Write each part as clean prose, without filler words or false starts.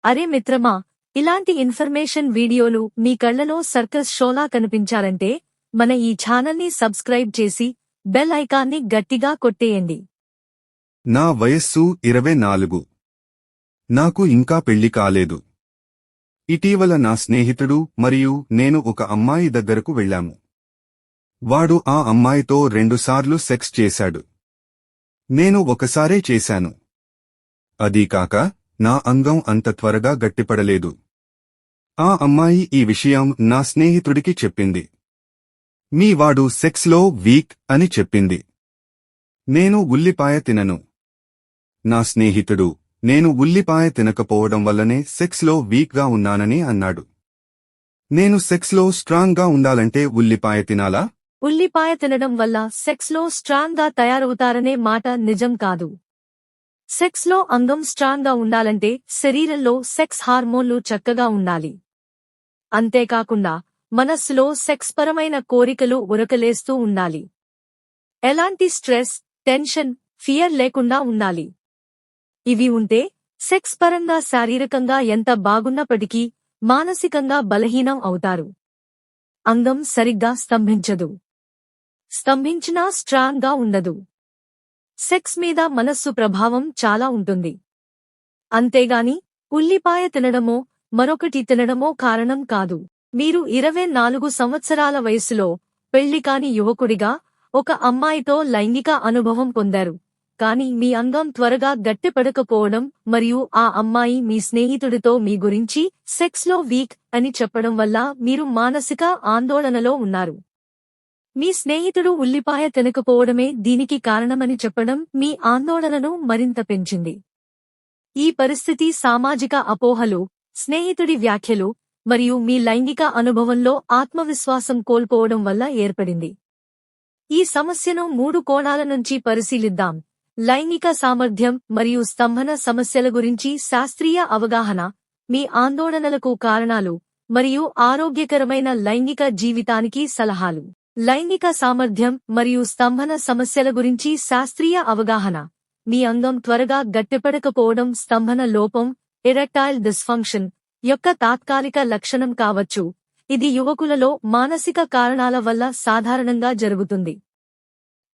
అరే మిత్రమా, ఇలాంటి ఇన్ఫర్మేషన్ వీడియోలు మీ కళ్లలో సర్కస్ షోలా కనిపించాలంటే మన ఈ ఛానల్ని సబ్స్క్రైబ్ చేసి బెల్ ఐకాన్ని గట్టిగా కొట్టేయండి. నా వయస్సు 24. నాకు ఇంకా పెళ్లి కాలేదు. ఇటీవల నా స్నేహితుడు మరియు నేను ఒక అమ్మాయి దగ్గరకు వెళ్ళాము. వాడు ఆ అమ్మాయితో 2 సార్లు సెక్స్ చేశాడు. నేను ఒకసారే చేశాను. అదీకాక నా అంగం అంత త్వరగా గట్టిపడలేదు. ఆ అమ్మాయి ఈ విషయం నా స్నేహితుడికి చెప్పింది. మీ వాడు సెక్స్లో వీక్ అని చెప్పింది. నేను ఉల్లిపాయ తినను. నా స్నేహితుడు నేను ఉల్లిపాయ తినకపోవడం వల్లనే సెక్స్లో వీక్గా ఉన్నానని అన్నాడు. నేను సెక్స్లో స్ట్రాంగ్గా ఉండాలంటే ఉల్లిపాయ తినాలా? ఉల్లిపాయ తినడం వల్ల సెక్స్లో స్ట్రాంగ్గా తయారవుతారనే మాట నిజం కాదు. సెక్స్లో అంగం స్ట్రాంగ్గా ఉండాలంటే శరీరంలో సెక్స్ హార్మోన్లు చక్కగా ఉండాలి. అంతేకాకుండా మనస్సులో సెక్స్ పరమైన కోరికలు ఉరకలేస్తూ ఉండాలి. ఎలాంటి స్ట్రెస్, టెన్షన్, ఫియర్ లేకుండా ఉండాలి. ఇవి ఉంటే సెక్స్ పరంగా శారీరకంగా ఎంత బాగున్నప్పటికీ మానసికంగా బలహీనం అవుతారు. అంగం సరిగ్గా స్తంభించదు. స్తంభించినా స్ట్రాంగ్గా ఉండదు. సెక్స్ మీద మనస్సు ప్రభావం చాలా ఉంటుంది. అంతేగాని ఉల్లిపాయ తినడమో మరొకటి తినడమో కారణం కాదు. మీరు 24 సంవత్సరాల వయసులో పెళ్లికాని యువకుడిగా ఒక అమ్మాయితో లైంగిక అనుభవం పొందారు. కాని మీ అంగం త్వరగా గట్టిపడకపోవడం మరియు ఆ అమ్మాయి మీ స్నేహితుడితో మీ గురించి సెక్స్లో వీక్ అని చెప్పడం వల్ల మీరు మానసిక ఆందోళనలో ఉన్నారు. మీ స్నేహితుడు ఉల్లిపాయ తినకపోవడమే దీనికి కారణమని చెప్పడం మీ ఆందోళనను మరింత పెంచింది. ఈ పరిస్థితి సామాజిక అపోహలు, స్నేహితుడి వ్యాఖ్యలు మరియు మీ లైంగిక అనుభవంలో ఆత్మవిశ్వాసం కోల్పోవడం వల్ల ఏర్పడింది. ఈ సమస్యను 3 కోణాల నుంచి పరిశీలిద్దాం. లైంగిక సామర్థ్యం మరియు స్తంభన సమస్యల గురించి శాస్త్రీయ అవగాహన, మీ ఆందోళనలకు కారణాలు మరియు ఆరోగ్యకరమైన లైంగిక జీవితానికి సలహాలు. లైంగిక సామర్థ్యం మరియు స్తంభన సమస్యల గురించి శాస్త్రీయ అవగాహన. మీ అంగం త్వరగా గట్టిపడకపోవడం స్తంభన లోపం, ఎరెక్టైల్ డిస్ఫంక్షన్ యొక్క తాత్కాలిక లక్షణం కావచ్చు. ఇది యువకులలో మానసిక కారణాల వల్ల సాధారణంగా జరుగుతుంది.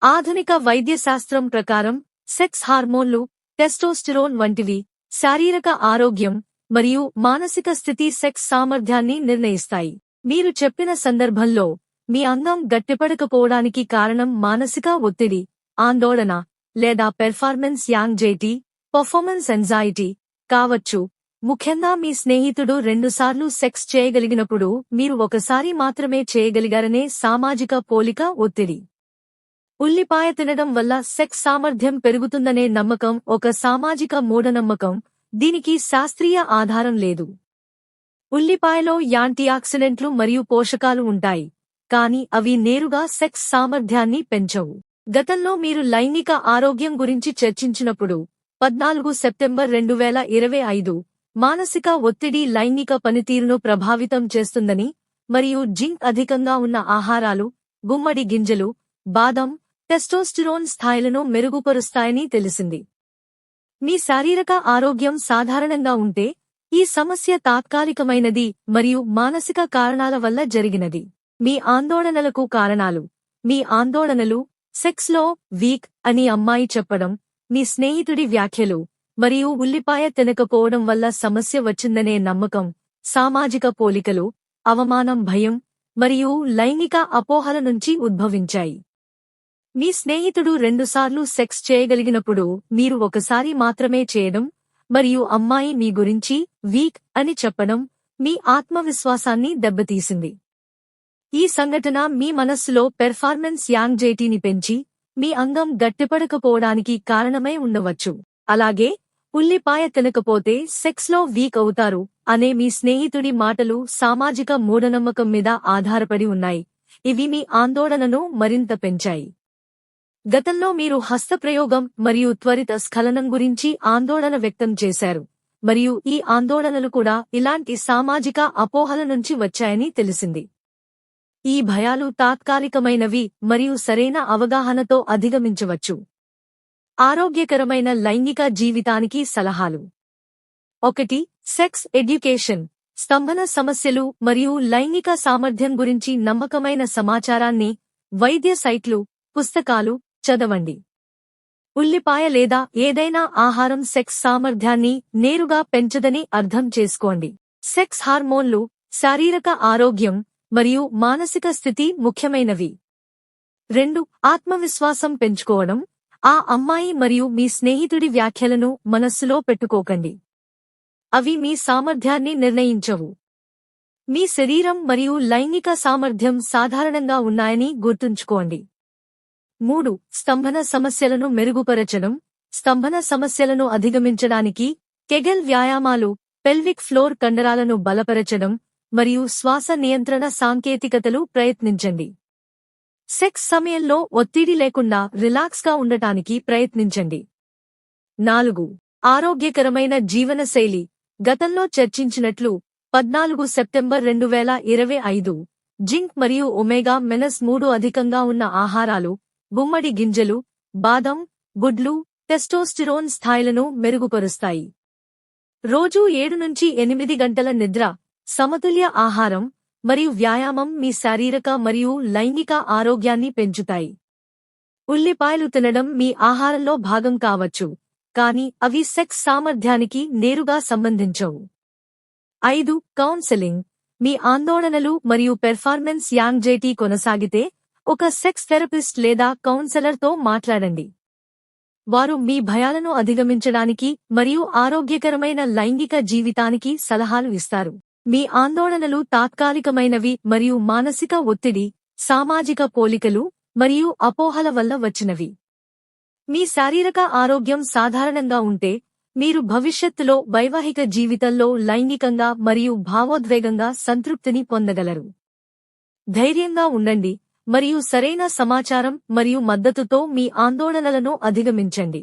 ఆధునిక వైద్యశాస్త్రం ప్రకారం సెక్స్ హార్మోన్లు, టెస్టోస్టెరోన్ వంటివి శారీరక ఆరోగ్యం మరియు మానసిక స్థితి సెక్స్ సామర్థ్యాన్ని నిర్ణయిస్తాయి. మీరు చెప్పిన సందర్భంలో మీ అంగం గట్టిపడకపోవడానికి కారణం మానసిక ఒత్తిడి, ఆందోళన లేదా పెర్ఫార్మెన్స్ యాంగ్జైటీ, పర్ఫార్మెన్స్ ఎంజైటీ కావచ్చు. ముఖ్యంగా మీ స్నేహితుడు 2 సార్లు సెక్స్ చేయగలిగినప్పుడు మీరు ఒకసారి మాత్రమే చేయగలిగారనే సామాజిక పోలిక ఒత్తిడి. ఉల్లిపాయ తినడం వల్ల సెక్స్ సామర్థ్యం పెరుగుతుందనే నమ్మకం ఒక సామాజిక మూఢనమ్మకం. దీనికి శాస్త్రీయ ఆధారం లేదు. ఉల్లిపాయలో యాంటీఆక్సిడెంట్లు మరియు పోషకాలు ఉంటాయి, కానీ అవి నేరుగా సెక్స్ సామర్థ్యాన్ని పెంచవు. గతంలో మీరు లైంగిక ఆరోగ్యం గురించి చర్చించినప్పుడు 14 సెప్టెంబర్ 2025 మానసిక ఒత్తిడి లైంగిక పనితీరును ప్రభావితం చేస్తుందని మరియు జింక్ అధికంగా ఉన్న ఆహారాలు, గుమ్మడి గింజలు, బాదం, టెస్టోస్టెరోన్ స్థాయిలను మెరుగుపరుస్తాయని తెలిసింది. మీ శారీరక ఆరోగ్యం సాధారణంగా ఉంటే ఈ సమస్య తాత్కాలికమైనది మరియు మానసిక కారణాల వల్ల జరిగినది. మీ ఆందోళనలకు కారణాలు. మీ ఆందోళనలు సెక్స్లో వీక్ అని అమ్మాయి చెప్పడం, మీ స్నేహితుడి వ్యాఖ్యలు మరియు ఉల్లిపాయ తినకపోవడం వల్ల సమస్య వచ్చిందనే నమ్మకం, సామాజిక పోలికలు, అవమానం భయం మరియు లైంగిక అపోహల నుంచి ఉద్భవించాయి. మీ స్నేహితుడు 2 సార్లు సెక్స్ చేయగలిగినప్పుడు మీరు ఒకసారి మాత్రమే చేయడం మరియు అమ్మాయి మీ గురించి వీక్ అని చెప్పడం మీ ఆత్మవిశ్వాసాన్ని దెబ్బతీసింది. ఈ సంఘటన మీ మనస్సులో పెర్ఫార్మెన్స్ యాంగ్జైటీని పెంచి మీ అంగం గట్టిపడకపోవడానికి కారణమై ఉండవచ్చు. అలాగే ఉల్లిపాయ తినకపోతే సెక్స్లో వీక్ అవుతారు అనే మీ స్నేహితుడి మాటలు సామాజిక మూఢనమ్మకం మీద ఆధారపడి ఉన్నాయి. ఇవి మీ ఆందోళనను మరింత పెంచాయి. గతంలో మీరు హస్తప్రయోగం మరియు త్వరిత స్ఖలనం గురించి ఆందోళన వ్యక్తం చేశారు మరియు ఈ ఆందోళనలు కూడా ఇలాంటి సామాజిక అపోహల నుంచి వచ్చాయని తెలిసింది. ఈ భయాలు తాత్కాలికమైనవి మరియు సరైన అవగాహనతో అధిగమించవచ్చు. ఆరోగ్యకరమైన లైంగిక జీవితానికి సలహాలు. ఒకటి సెక్స్ ఎడ్యుకేషన్ స్తంభన సమస్యలు మరియు లైంగిక సామర్థ్యం గురించి నమ్మకమైన సమాచారాన్ని వైద్య సైట్లు పుస్తకాలు చదవండి. ఉల్లిపాయ లేదా ఏదైనా ఆహారం సెక్స్ సామర్థ్యాన్ని నేరుగా పెంచదని అర్థం చేసుకోండి. సెక్స్ హార్మోన్లు శారీరక ఆరోగ్యం మరియు మానసిక స్థితి ముఖ్యమైనవి. 2 ఆత్మవిశ్వాసం పెంచుకోవడం ఆ అమ్మాయి మరియు మీ స్నేహితుడి వ్యాఖ్యలను మనస్సులో పెట్టుకోకండి. అవి మీ సామర్థ్యాన్ని నిర్ణయించవు. మీ శరీరం మరియు లైంగిక సామర్థ్యం సాధారణంగా ఉన్నాయని గుర్తుంచుకోండి. 3 స్తంభన సమస్యలను మెరుగుపరచడం స్తంభన సమస్యలను అధిగమించడానికి కెగెల్ వ్యాయామాలు, పెల్విక్ ఫ్లోర్ కండరాలను బలపరచడం మరియు శ్వాస నియంత్రణ సాంకేతికతలు ప్రయత్నించండి. సెక్స్ సమయంలో ఒత్తిడి లేకుండా రిలాక్స్గా ఉండటానికి ప్రయత్నించండి. 4 ఆరోగ్యకరమైన జీవనశైలి గతంలో చర్చించినట్లు 14 సెప్టెంబర్ 2025 జింక్ మరియు ఒమేగా-3 అధికంగా ఉన్న ఆహారాలు గుమ్మడి గింజలు, బాదం, గుడ్లు టెస్టోస్టిరోన్ స్థాయిలను మెరుగుపరుస్తాయి. రోజూ 7 నుంచి 8 గంటల నిద్ర, సమతుల్య ఆహారం మరియు వ్యాయామం మీ శారీరక మరియు లైంగిక ఆరోగ్యాన్ని పెంచుతాయి. ఉల్లిపాయలు తినడం మీ ఆహారంలో భాగం కావచ్చు, కానీ అవి సెక్స్ సామర్థ్యానికి నేరుగా సంబంధించవు. 5 కౌన్సెలింగ్ మీ ఆందోళనలు మరియు పెర్ఫార్మెన్స్ యాంగ్జైటీ కొనసాగితే ఒక సెక్స్ థెరపిస్ట్ లేదా కౌన్సెలర్తో మాట్లాడండి. వారు మీ భయాలను అధిగమించడానికి మరియు ఆరోగ్యకరమైన లైంగిక జీవితానికి సలహాలు ఇస్తారు. మీ ఆందోళనలు తాత్కాలికమైనవి మరియు మానసిక ఒత్తిడి, సామాజిక పోలికలు మరియు అపోహల వల్ల వచ్చినవి. మీ శారీరక ఆరోగ్యం సాధారణంగా ఉంటే మీరు భవిష్యత్తులో వైవాహిక జీవితంలో లైంగికంగా మరియు భావోద్వేగంగా సంతృప్తిని పొందగలరు. ధైర్యంగా ఉండండి మరియు సరైన సమాచారం మరియు మద్దతుతో మీ ఆందోళనలను అధిగమించండి.